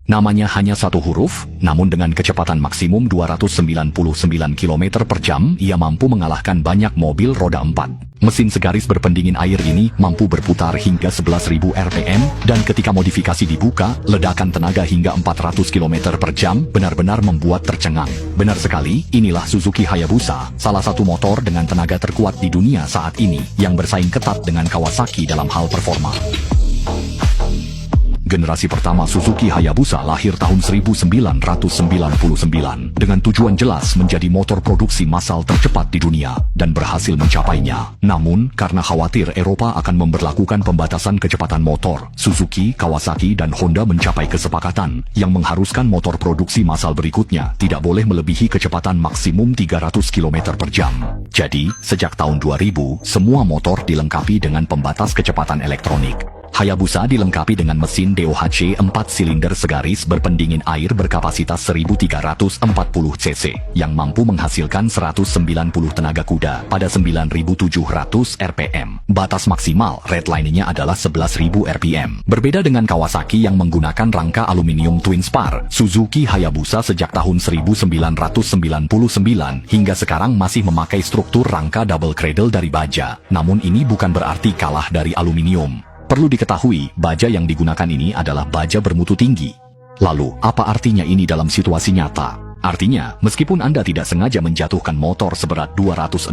Namanya hanya satu huruf, namun dengan kecepatan maksimum 299 km per jam, ia mampu mengalahkan banyak mobil roda 4. Mesin segaris berpendingin air ini mampu berputar hingga 11.000 rpm, dan ketika modifikasi dibuka, ledakan tenaga hingga 400 km per jam benar-benar membuat tercengang. Benar sekali, inilah Suzuki Hayabusa, salah satu motor dengan tenaga terkuat di dunia saat ini, yang bersaing ketat dengan Kawasaki dalam hal performa. Generasi pertama Suzuki Hayabusa lahir tahun 1999 dengan tujuan jelas menjadi motor produksi massal tercepat di dunia dan berhasil mencapainya. Namun, karena khawatir Eropa akan memberlakukan pembatasan kecepatan motor, Suzuki, Kawasaki, dan Honda mencapai kesepakatan yang mengharuskan motor produksi massal berikutnya tidak boleh melebihi kecepatan maksimum 300 km per jam. Jadi, sejak tahun 2000, semua motor dilengkapi dengan pembatas kecepatan elektronik. Hayabusa dilengkapi dengan mesin DOHC 4 silinder segaris berpendingin air berkapasitas 1340 cc yang mampu menghasilkan 190 tenaga kuda pada 9700 rpm. Batas maksimal redline-nya adalah 11.000 rpm. Berbeda dengan Kawasaki yang menggunakan rangka aluminium twin spar, Suzuki Hayabusa sejak tahun 1999 hingga sekarang masih memakai struktur rangka double cradle dari baja. Namun ini bukan berarti kalah dari aluminium. Perlu diketahui, baja yang digunakan ini adalah baja bermutu tinggi. Lalu, apa artinya ini dalam situasi nyata? Artinya, meskipun Anda tidak sengaja menjatuhkan motor seberat 264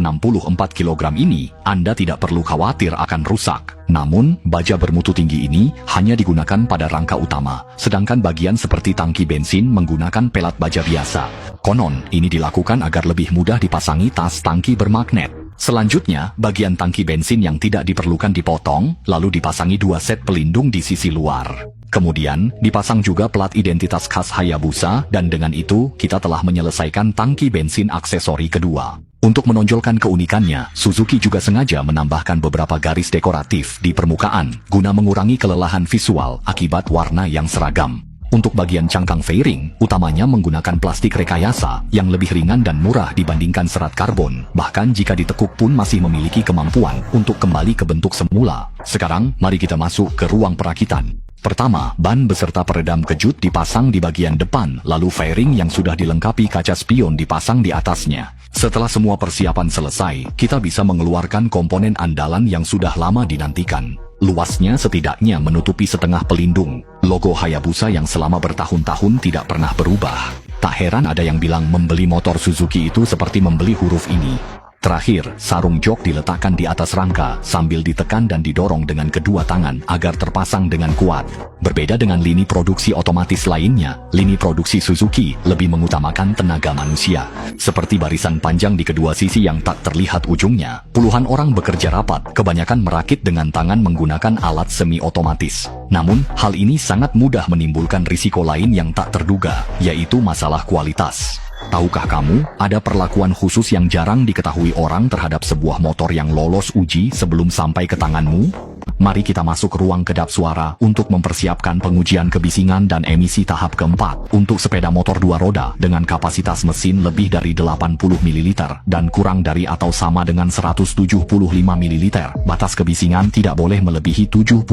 kg ini, Anda tidak perlu khawatir akan rusak. Namun, baja bermutu tinggi ini hanya digunakan pada rangka utama, sedangkan bagian seperti tangki bensin menggunakan pelat baja biasa. Konon, ini dilakukan agar lebih mudah dipasangi tas tangki bermagnet. Selanjutnya, bagian tangki bensin yang tidak diperlukan dipotong, lalu dipasangi 2 set pelindung di sisi luar. Kemudian, dipasang juga plat identitas khas Hayabusa, dan dengan itu, kita telah menyelesaikan tangki bensin aksesori kedua. Untuk menonjolkan keunikannya, Suzuki juga sengaja menambahkan beberapa garis dekoratif di permukaan, guna mengurangi kelelahan visual akibat warna yang seragam. Untuk bagian cangkang fairing, utamanya menggunakan plastik rekayasa yang lebih ringan dan murah dibandingkan serat karbon. Bahkan jika ditekuk pun masih memiliki kemampuan untuk kembali ke bentuk semula. Sekarang, mari kita masuk ke ruang perakitan. Pertama, ban beserta peredam kejut dipasang di bagian depan, lalu fairing yang sudah dilengkapi kaca spion dipasang di atasnya. Setelah semua persiapan selesai, kita bisa mengeluarkan komponen andalan yang sudah lama dinantikan. Luasnya setidaknya menutupi setengah pelindung. Logo Hayabusa yang selama bertahun-tahun tidak pernah berubah. Tak heran ada yang bilang membeli motor Suzuki itu seperti membeli huruf ini. Terakhir, sarung jok diletakkan di atas rangka sambil ditekan dan didorong dengan kedua tangan agar terpasang dengan kuat. Berbeda dengan lini produksi otomatis lainnya, lini produksi Suzuki lebih mengutamakan tenaga manusia. Seperti barisan panjang di kedua sisi yang tak terlihat ujungnya, puluhan orang bekerja rapat, kebanyakan merakit dengan tangan menggunakan alat semi-otomatis. Namun, hal ini sangat mudah menimbulkan risiko lain yang tak terduga, yaitu masalah kualitas. Tahukah kamu, ada perlakuan khusus yang jarang diketahui orang terhadap sebuah motor yang lolos uji sebelum sampai ke tanganmu? Mari kita masuk ruang kedap suara untuk mempersiapkan pengujian kebisingan dan emisi tahap keempat untuk sepeda motor 2 roda dengan kapasitas mesin lebih dari 80 ml dan kurang dari atau sama dengan 175 ml. Batas kebisingan tidak boleh melebihi 77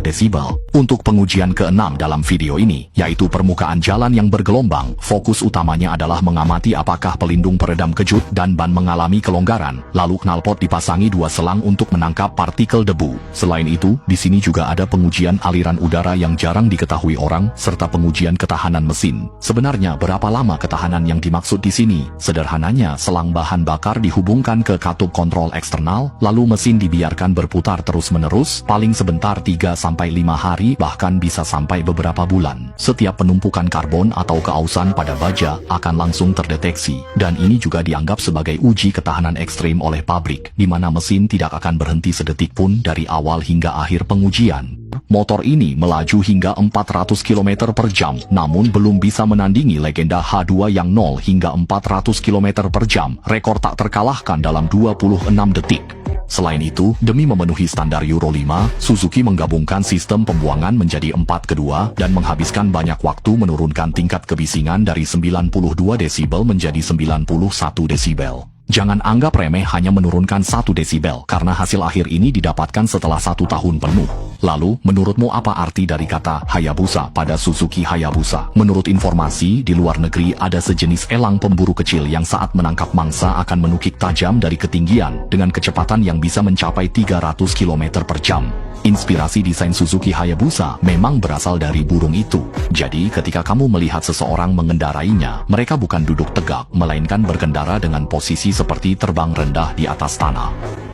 desibel. Untuk pengujian ke-6 dalam video ini, yaitu permukaan jalan yang bergelombang, fokus utamanya adalah mengamati apakah pelindung peredam kejut dan ban mengalami kelonggaran, lalu knalpot dipasangi 2 selang untuk menangkap partikel debu. Selain itu, di sini juga ada pengujian aliran udara yang jarang diketahui orang, serta pengujian ketahanan mesin. Sebenarnya berapa lama ketahanan yang dimaksud di sini? Sederhananya, selang bahan bakar dihubungkan ke katup kontrol eksternal, lalu mesin dibiarkan berputar terus-menerus, paling sebentar 3-5 hari, bahkan bisa sampai beberapa bulan. Setiap penumpukan karbon atau keausan pada baja akan langsung terdeteksi, dan ini juga dianggap sebagai uji ketahanan ekstrim oleh pabrik, di mana mesin tidak akan berhenti sedetik pun dari awal hingga akhir pengujian. Motor ini melaju hingga 400 km per jam, namun belum bisa menandingi legenda H2 yang 0 hingga 400 km per jam, rekor tak terkalahkan dalam 26 detik. Selain itu, demi memenuhi standar Euro 5, Suzuki menggabungkan sistem pembuangan menjadi 4/2 dan menghabiskan banyak waktu menurunkan tingkat kebisingan dari 92 desibel menjadi 91 desibel. Jangan anggap remeh hanya menurunkan 1 desibel, karena hasil akhir ini didapatkan setelah 1 tahun penuh. Lalu, menurutmu apa arti dari kata Hayabusa pada Suzuki Hayabusa? Menurut informasi, di luar negeri ada sejenis elang pemburu kecil yang saat menangkap mangsa akan menukik tajam dari ketinggian dengan kecepatan yang bisa mencapai 300 km per jam. Inspirasi desain Suzuki Hayabusa memang berasal dari burung itu. Jadi, ketika kamu melihat seseorang mengendarainya, mereka bukan duduk tegak, melainkan berkendara dengan posisi seperti terbang rendah di atas tanah.